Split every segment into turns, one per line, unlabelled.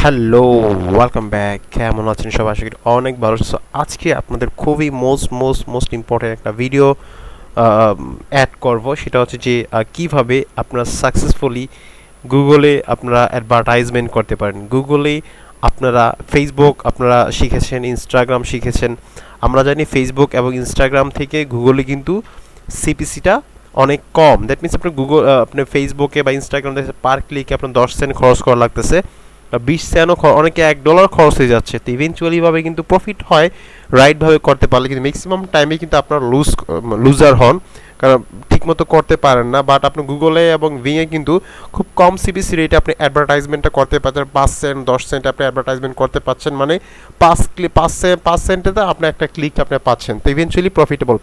Hello, welcome back. কেমন আছেন সবাই? আশা করি অনেক ভালো আছেন। So, আজকে আপনাদের খুবই মোস্ট ইম্পর্টেন্ট একটা ভিডিও অ্যাড করব। সেটা হচ্ছে যে কিভাবে আপনারা সাকসেসফুলি গুগলে আপনারা অ্যাডভার্টাইজমেন্ট করতে পারেন। গুগলে আপনারা ফেসবুক আপনারা শিখেছেন, ইনস্টাগ্রাম শিখেছেন। আমরা জানি ফেসবুক এবং ইনস্টাগ্রাম থেকে গুগলে কিন্তু সিপিসিটা অনেক কম। দ্যাট মিনস আপনার আপনি ফেসবুকে বা ইনস্টাগ্রাম পার ক্লিকে আপনার 10 সেন্ট খরচ করা লাগতেছে, 20 সেন্টও অনেকে $1 খরচ হয়ে যাচ্ছে। তো ইভেনচুয়ালিভাবে কিন্তু প্রফিট হয় রাইটভাবে করতে পারলে, কিন্তু ম্যাক্সিমাম টাইমে কিন্তু আপনার লুজার হন, কারণ ঠিকমতো করতে পারেন না। বাট আপনি গুগলে এবং ভিংয়ে কিন্তু খুব কম সিপিসি রেটে আপনি অ্যাডভার্টাইজমেন্টটা করতে পারছেন। 5 সেন্ট 10 সেন্ট আপনি অ্যাডভার্টাইজমেন্ট করতে পারছেন, মানে 5 সেন্টে আপনি একটা ক্লিক আপনি পাচ্ছেন। তো ইভেনচুয়ালি প্রফিটেবল।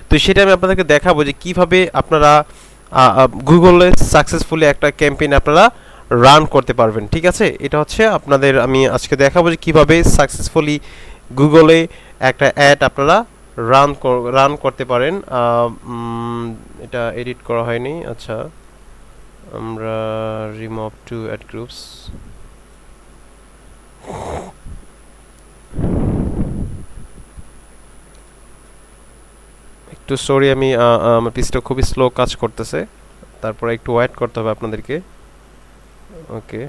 তো সেটা আমি আপনাদেরকে দেখাবো যে কীভাবে আপনারা গুগলে সাকসেসফুলি একটা ক্যাম্পেইন আপনারা রান করতে পারবেন। ঠিক আছে, এটা হচ্ছে আপনাদের আমি আজকে দেখাবো যে কীভাবে সাকসেসফুলি গুগলে একটা অ্যাড আপনারা রান করতে পারেন। এটা এডিট করা হয়নি। আচ্ছা, আমরা রিমুভ টু অ্যাড গ্রুপস। একটু সরি, আমি আমার পিসটা খুবই স্লো কাজ করতেছে, তারপরে একটু ওয়েট করতে হবে আপনাদেরকে। ওকে,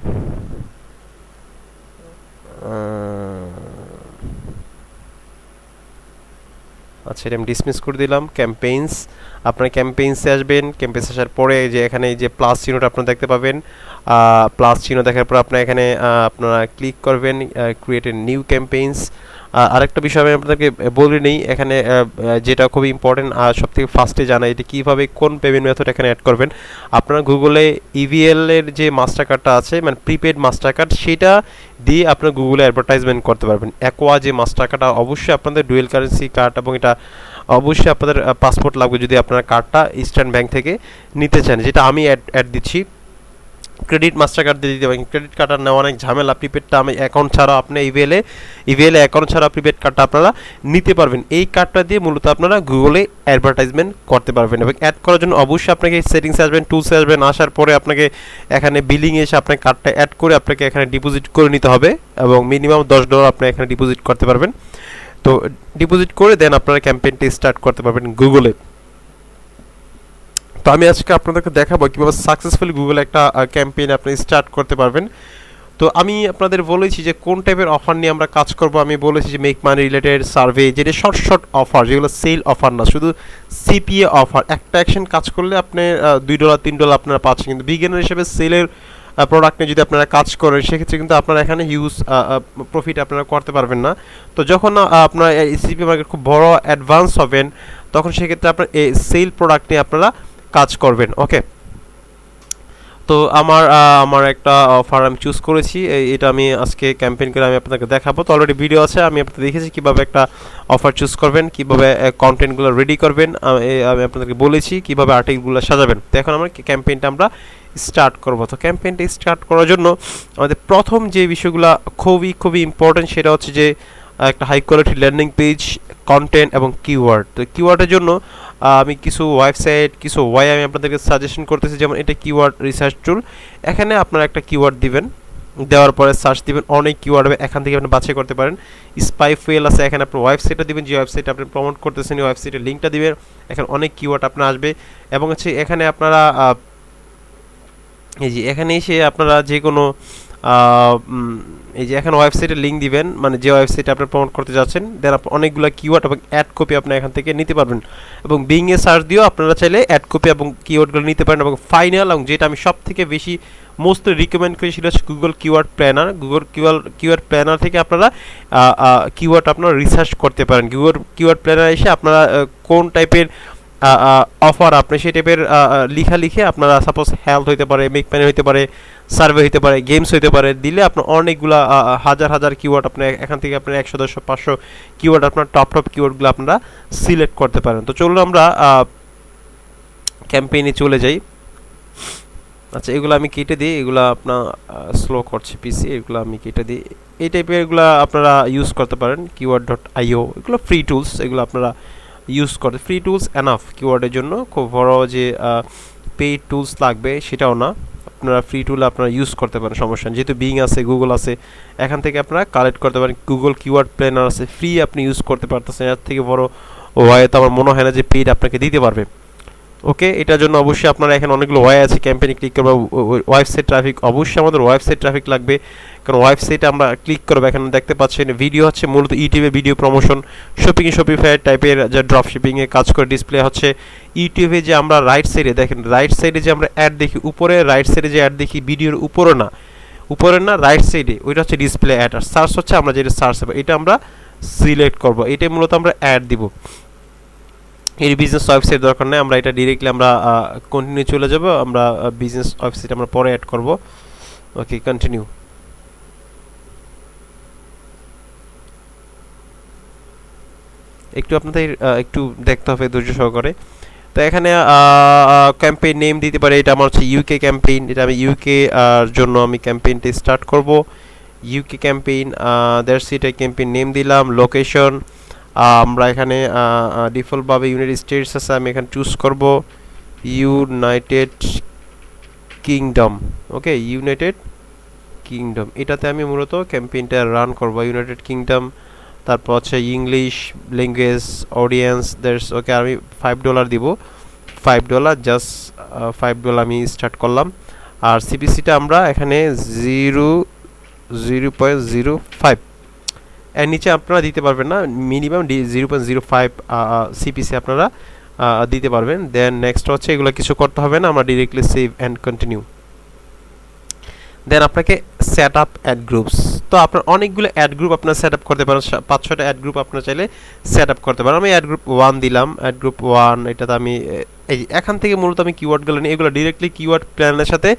আচ্ছা, এটা আমি ডিসমিস করে দিলাম। ক্যাম্পেইনস, আপনার ক্যাম্পেইনসে আসবেন। ক্যাম্পেইনস আসার পরে যে এখানে যে প্লাস চিহ্নটা আপনারা দেখতে পাবেন, প্লাস চিহ্ন দেখার পর আপনারা এখানে আপনারা ক্লিক করবেন ক্রিয়েট এ নিউ ক্যাম্পেইনস। আরেকটা বিষয় আমি আপনাদেরকে বলে নিই এখানে, যেটা খুবই ইম্পর্টেন্ট আর সবথেকে ফার্স্টে জানা, এটা কীভাবে কোন পেমেন্ট মেথড এখানে অ্যাড করবেন। আপনারা গুগলে ইভিএল এর যে মাস্টার কার্ডটা আছে, মানে প্রিপেড মাস্টার কার্ড, সেটা দিয়ে আপনার গুগলে অ্যাডভার্টাইজমেন্ট করতে পারবেন। অ্যাকোয়া যে মাস্টার কার্ডটা অবশ্যই আপনাদের ডুয়েল কারেন্সি কার্ড, এবং এটা অবশ্যই আপনাদের পাসপোর্ট লাগবে যদি আপনারা কার্ডটা ইস্টার্ন ব্যাংক থেকে নিতে চান, যেটা আমি অ্যাড দিচ্ছি। ক্রেডিট মাস্টার কার্ড দিয়ে দিতে পারেন। ক্রেডিট কার্ডটা নেওয়া অনেক ঝামেলা। প্রিপেডটা আমি অ্যাকাউন্ট ছাড়া আপনি ইভিএলে অ্যাকাউন্ট ছাড়া প্রিপেড কার্ডটা আপনারা নিতে পারবেন। এই কার্ডটা দিয়ে মূলত আপনারা গুগলে অ্যাডভার্টাইজমেন্ট করতে পারবেন। এবং অ্যাড করার জন্য অবশ্যই আপনাকে সেটিংসে আসবেন, টুলসে আসবেন। আসার পরে আপনাকে এখানে বিলিং এসে আপনার কার্ডটা অ্যাড করে আপনাকে এখানে ডিপোজিট করে নিতে হবে, এবং মিনিমাম $10 আপনি এখানে ডিপোজিট করতে পারবেন। তো ডিপোজিট করে দেন আপনারা ক্যাম্পেইনটি স্টার্ট করতে পারবেন গুগলে। তো আমি আজকে আপনাদেরকে দেখাবো কীভাবে সাকসেসফুলি গুগলে একটা ক্যাম্পেইন আপনি স্টার্ট করতে পারবেন। তো আমি আপনাদের বলেছি যে কোন টাইপের অফার নিয়ে আমরা কাজ করব। আমি বলেছি যে মেক মানি রিলেটেড সার্ভে, যেটা শর্ট অফার, যেগুলো সেল অফার না, শুধু সিপিএ অফার। একটা অ্যাকশন কাজ করলে আপনি $2 $3 আপনারা পাচ্ছেন। কিন্তু বিগিনার হিসেবে সেলের প্রোডাক্ট নিয়ে যদি আপনারা কাজ করেন, সেক্ষেত্রে কিন্তু আপনারা এখানে হিউজ প্রফিট আপনারা করতে পারবেন না। তো যখন আপনার সিপি মার্কেট খুব বড় অ্যাডভান্স হবেন, তখন সেক্ষেত্রে আপনার এই সেল প্রোডাক্ট নিয়ে আপনারা কাজ করবেন। ওকে, তো আমার একটা অফার আমি চুজ করেছি, এটা আমি আজকে ক্যাম্পেইন করে আমি আপনাকে দেখাবো। তো অলরেডি ভিডিও আছে, আমি আপনাদের দেখেছি কীভাবে একটা অফার চুজ করবেন, কীভাবে কন্টেন্টগুলো রেডি করবেন। আমি আপনাদেরকে বলেছি কীভাবে আর্টিকেলগুলো সাজাবেন। তো এখন আমরা ক্যাম্পেইনটা আমরা স্টার্ট করব। তো ক্যাম্পেইনটা স্টার্ট করার জন্য আমাদের প্রথম যে বিষয়গুলো খুবই ইম্পর্টেন্ট, সেটা হচ্ছে যে একটা high quality landing page, content এবং কিওয়ার্ড। তো কিওয়ার্ডের জন্য আমি কিছু ওয়েবসাইট, কিছু ওয়াই আমি আপনাদেরকে সাজেশন করতেছি। যেমন এটা কিওয়ার্ড রিসার্চ টুল। এখানে আপনারা একটা কিওয়ার্ড দিবেন, দেওয়ার পরে সার্চ দিবেন, অনেক কিওয়ার্ড হবে, এখান থেকে আপনি বাছাই করতে পারেন। স্পাই ফুয়েল আছে, এখানে আপনার ওয়েবসাইটটা দিবেন, যে ওয়েবসাইট আপনি প্রমোট করতেছেন এই ওয়েবসাইটের লিঙ্কটা দিবেন। এখানে অনেক কিওয়ার্ড আপনার আসবে, এবং হচ্ছে এখানে আপনারা এই যে এখানে এসে আপনারা যে কোনো এই যে এখানে ওয়েবসাইটের লিঙ্ক দিবেন, মানে যে ওয়েবসাইটে আপনি প্রমোট করতে যাচ্ছেন, দেন আপনি অনেকগুলো কিওয়ার্ড এবং অ্যাড কপি আপনি এখান থেকে নিতে পারবেন। এবং বিংয়ে সার্চ দিয়েও আপনারা চাইলে অ্যাড কপি এবং কিওয়ার্ডগুলো নিতে পারেন। এবং ফাইনাল, এবং যেটা আমি সব থেকে বেশি মোস্টলি রিকমেন্ড করি, সেটা হচ্ছে Google keyword planner. Google keyword planner থেকে আপনারা কিওয়ার্ড আপনারা রিসার্চ করতে পারেন। গুগল কিওয়ার্ড প্ল্যানার এসে আপনারা কোন টাইপের অফার আপনি সেই টাইপের লিখে আপনারা, সাপোজ হেলথ হইতে পারে, মেক মানি হইতে পারে, সার্ভে হইতে পারে, গেমস হইতে পারে, দিলে আপনার অনেকগুলো হাজার কিওয়ার্ড আপনি এখান থেকে আপনার 100 200 500 কিওয়ার্ড আপনার টপ কিওয়ার্ডগুলো আপনারা সিলেক্ট করতে পারেন। তো চলুন আমরা ক্যাম্পেইনে চলে যাই। আচ্ছা, এগুলো আমি কেটে দিই, এগুলো আপনার স্লো করছে পিসি, এগুলো আমি কেটে দিই। এই টাইপের এগুলো আপনারা ইউজ করতে পারেন। keyword.io এগুলো ফ্রি টুলস, এগুলো আপনারা ইউজ করতে, ফ্রি টুলস এনাফ কিওয়ার্ডের জন্য। খুব বড় যে পেইড টুলস লাগবে সেটাও না, আপনারা ফ্রি টুল আপনারা ইউজ করতে পারেন, সমস্যা নেই। যেহেতু বিং আছে, গুগল আছে, এখান থেকে আপনারা কালেক্ট করতে পারেন। গুগল কিওয়ার্ড প্ল্যানার আছে, ফ্রি আপনি ইউজ করতে পারতেছেন। এর থেকে বড় ওয়াই তো আমার মনে হয় না যে পেইড আপনাকে দিতে পারবে। ওকে, এটার জন্য অবশ্যই আপনারা এখানে অনেকগুলো ওয়াই আছে, ক্যাম্পেইনে ক্লিক করবো, ওয়েবসাইট ট্রাফিক, অবশ্যই আমাদের ওয়েবসাইট ট্রাফিক লাগবে, কারণ ওয়েবসাইটে আমরা ক্লিক করবো। এখানে দেখতে পাচ্ছেন ভিডিও হচ্ছে মূলত ইউটিউবে ভিডিও প্রমোশন, শপিফাই টাইপের যে ড্রপ শিপিংয়ে কাজ করে। ডিসপ্লে হচ্ছে ইউটিউবে যে আমরা রাইট সাইডে দেখেন, রাইট সাইডে যে আমরা অ্যাড দেখি, উপরে রাইট সাইডে যে অ্যাড দেখি ভিডিওর উপরে না রাইট সাইডে, ওইটা হচ্ছে ডিসপ্লে অ্যাড। আর সার্চ হচ্ছে আমরা যেটা সার্চ হবে, এটা আমরা সিলেক্ট করবো, এটাই মূলত আমরা অ্যাড দিব। এর বিজনেস ওয়েবসাইট দরকার নেই, আমরা এটা ডিরেক্টলি আমরা কন্টিনিউ চলে যাব। আমরা বিজনেস ওয়েবসাইট আমরা পরে অ্যাড করব। ওকে, কন্টিনিউ। একটু আপনাদের একটু দেখতে হবে ধৈর্য সহকারে। তো এখানে ক্যাম্পেইন নেম দিতে পারে, এটা আমার হচ্ছে ইউকে ক্যাম্পেইন, এটা আমি ইউকে জন্য আমি ক্যাম্পেইনটা স্টার্ট করব। UK campaign, that's it, campaign name দিলাম। লোকেশন আমরা এখানে ডিফল্টভাবে ইউনাইটেড স্টেটস আছে, আমি এখানে চুজ করব ইউনাইটেড কিংডম। ওকে, ইউনাইটেড কিংডম, এটাতে আমি মূলত ক্যাম্পেইনটা রান করব, ইউনাইটেড কিংডম। তারপর হচ্ছে English language audience, that's okay, আমি $5 দিব, $5 জাস্ট $5 আমি স্টার্ট করলাম। আর সিপিসিটা আমরা এখানে 0.05, এর নিচে আপনারা দিতে পারবেন না, মিনিমাম 0.05 সিপিসি আপনারা দিতে পারবেন। দেন নেক্সট হচ্ছে এগুলো কিছু করতে হবে না, আমরা ডিরেক্টলি সেভ অ্যান্ড কন্টিনিউ। দেন আপনাকে সেট আপ অ্যাড গ্রুপস, তো আপনার অনেকগুলো অ্যাড গ্রুপ আপনার সেট আপ করতে পারেন, 5-6টা অ্যাড গ্রুপ আপনার চাইলে সেট আপ করতে পারেন। আমি অ্যাড গ্রুপ 1 দিলাম, অ্যাড গ্রুপ 1, এটাতে আমি এই এখান থেকে মূলত আমি কিওয়ার্ডগুলো নিই, এগুলো ডিরেক্টলি কিওয়ার্ড প্ল্যানের সাথে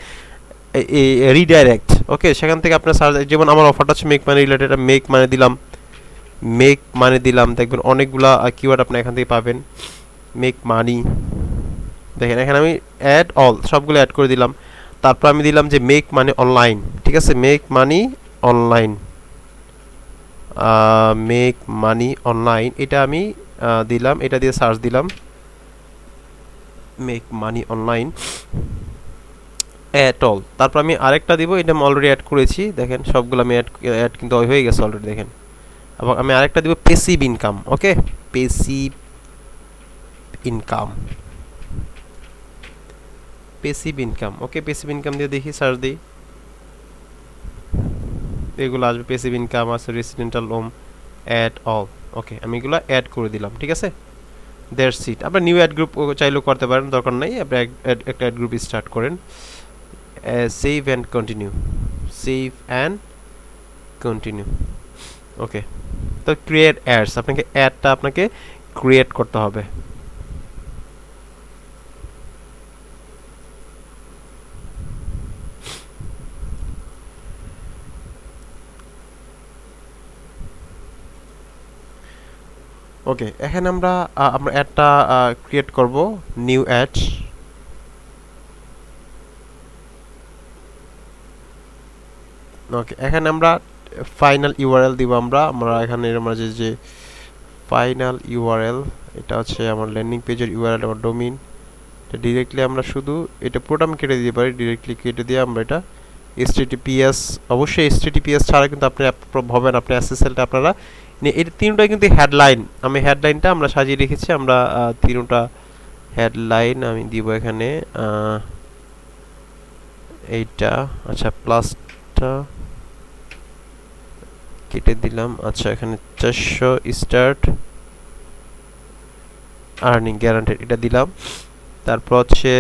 রিডাইরেক্ট। ওকে, সেখান থেকে আপনার সার্চ, যেমন আমার অফারটা হচ্ছে make money related, make money দিলাম, দেখবেন অনেকগুলা কিওয়ার্ড আপনি এখান থেকে পাবেন। মেক মানি, দেখেন এখানে আমি অ্যাড অল সবগুলো অ্যাড করে দিলাম। তারপর আমি দিলাম যে মেক মানি অনলাইন, ঠিক আছে, মেক মানি অনলাইন, এটা আমি দিলাম, এটা দিয়ে সার্চ দিলাম make money online at all. তারপর আমি আরেকটা দিব, এটা আমি অলরেডি অ্যাড করেছি, দেখেন সবগুলো আমি অ্যাড কিন্তু হয়ে গেছে অলরেডি, দেখেন। এবং আমি আরেকটা দিব প্যাসিভ ইনকাম। ওকে, প্যাসিভ ইনকাম, ওকে, প্যাসিভ ইনকাম দিয়ে দেখি, সার্চ দিই, এগুলো আসবে। প্যাসিভ ইনকাম আছে, রেসিডেন্টাল হোম, অ্যাড অল। ওকে, আমি এগুলো অ্যাড করে দিলাম, ঠিক আছে। That's it. আপনার নিউ অ্যাড গ্রুপ চাইলেও করতে পারেন, দরকার নাই, আপনি একটা অ্যাড গ্রুপ স্টার্ট করেন। সেভ অ্যান্ড কন্টিনিউ, ওকে। তো ক্রিয়েট অ্যাডস, আপনাকে ক্রিয়েট করতে হবে। ওকে, এখানে আমরা অ্যাডটা ক্রিয়েট করব, নিউ অ্যাড। ওকে, এখানে আমরা ফাইনাল ইউআরএল দিব, আমরা এখানে আমরা যে ফাইনাল ইউআরএল, এটা হচ্ছে আমার ল্যান্ডিং পেজের ইউআরএল, আমার ডোমেইন। এটা ডিরেক্টলি আমরা শুধু এটা পুরোটা আমি কেটে দিতে পারি, ডিরেক্টলি কেটে দিয়ে আমরা এটা HTTPS, অবশ্যই HTTPS ছাড়া কিন্তু আপনি হবেন, আপনি SSLটা আপনারা এই তিনটাই কিন্তু হেডলাইন, আমি হেডলাইনটা আমরা সাজিয়ে রেখেছি, আমরা তিনটা হেডলাইন আমি দিব এখানে। এইটা আচ্ছা, প্লাসটা কেটে দিলাম। আচ্ছা, এখানে 400 স্টার্ট আর্নিং গ্যারান্টেড, এটা দিলাম। তারপর হচ্ছে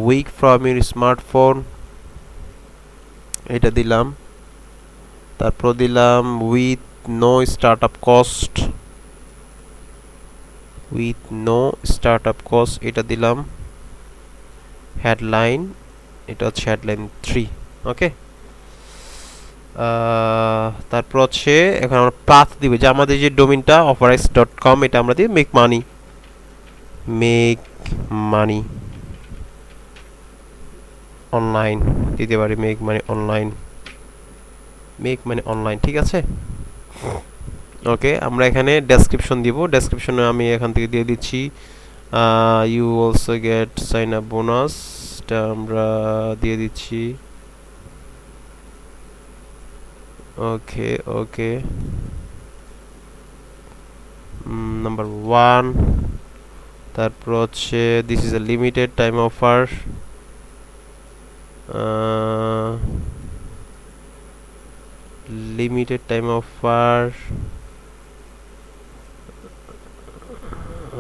উইক ফ্রম ইউর স্মার্টফোন, এটা দিলাম। তারপর দিলাম উইথ নো স্টার্টআপ কস্ট, এটা দিলাম। হেডলাইন, এটা হচ্ছে হেডলাইন 3। ওকে, তারপর হচ্ছে এখন আমরা পাথ দিব, যে আমাদের যে ডোমেইনটা offerx.com, এটা আমরা দিই মেক মানি অনলাইন দিতে পারি, মেক মানি অনলাইন, ঠিক আছে। ওকে, আমরা এখানে ডেসক্রিপশন দিব, ডেসক্রিপশনে আমি এখান থেকে দিয়ে দিচ্ছি you also get sign up bonus, এটা আমরা দিয়ে দিচ্ছি ওকে ওকে নাম্বার 1, তারপর হচ্ছে this is a limited time offer, limited time offer.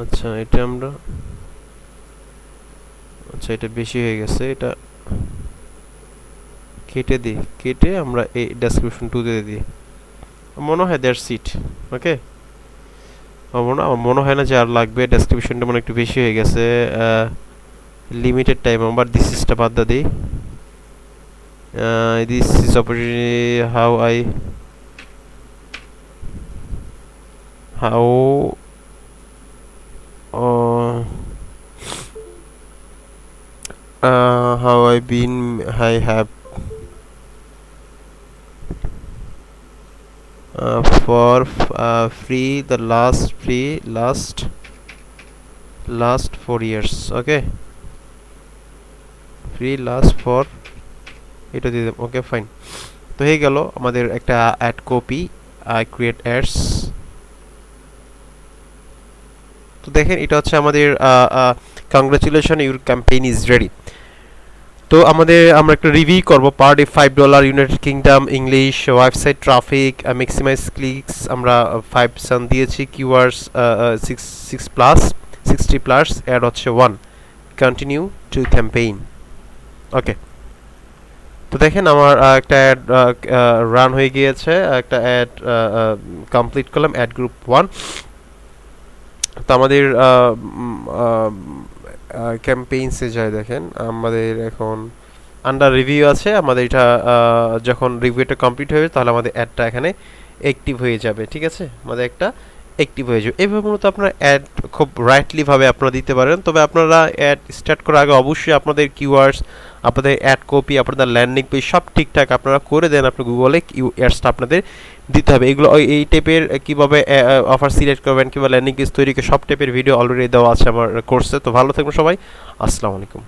আচ্ছা এটা আমরা, আচ্ছা এটা বেশি হয়ে গেছে, এটা কেটে দিই, কেটে আমরা এই ডেসক্রিপশন 2 দিয়ে দিই। মনে হয় দ্যাটস ইট। ওকে, আমার মনে হয় না যে আর লাগবে, ডেসক্রিপশনটা মনে একটু বেশি হয়ে গেছে। লিমিটেড টাইম আবার দিস ইজটা বাদ দিই। This is opportunity how I how how I have for free the last 4 years. Okay, free last for এটা দিয়ে দেব। ওকে ফাইন, তো হয়ে গেল আমাদের একটা অ্যাড কপি, ক্রিয়েট অ্যাডস। তো দেখেন এটা হচ্ছে আমাদের congratulation your campaign is ready. তো আমরা একটা রিভিউ করব। Per day $5, United Kingdom, English, website traffic, maximise clicks আমরা 5 সান দিয়েছি, কিওয়ার্ডস 60 প্লাস, অ্যাড হচ্ছে 1, কন্টিনিউ টু ক্যাম্পেইন। ওকে, তো দেখেন আমার একটা অ্যাড রান হয়ে গিয়েছে, একটা অ্যাড কমপ্লিট করলাম, অ্যাড গ্রুপ 1। তো আমাদের ক্যাম্পেইনসে যায়, দেখেন আমাদের এখন আন্ডার রিভিউ আছে। আমাদের এটা যখন রিভিউটা কমপ্লিট হয়ে যাবে তাহলে আমাদের অ্যাডটা এখানে অ্যাক্টিভ হয়ে যাবে। ঠিক আছে, আমাদের একটা অ্যাক্টিভ হয়ে যাবে। এইভাবে মূলত আপনারা অ্যাড খুব রাইটলিভাবে আপনারা দিতে পারেন। তবে আপনারা অ্যাড স্টার্ট করার আগে অবশ্যই আপনাদের কিওয়ার্ডস, আপনাদের অ্যাড কপি, আপনাদের ল্যান্ডিং পেজ সব ঠিকঠাক আপনারা করে দেন। আপনার গুগলে অ্যাডসটা আপনাদের দিতে হবে। এগুলো এই টাইপের কীভাবে অফার সিলেক্ট করবেন কিংবা ল্যান্ডিং পেজ তৈরি করে সব টাইপের ভিডিও অলরেডি দেওয়া আছে আমার কোর্সে। তো ভালো থাকবেন সবাই, আসসালামু আলাইকুম।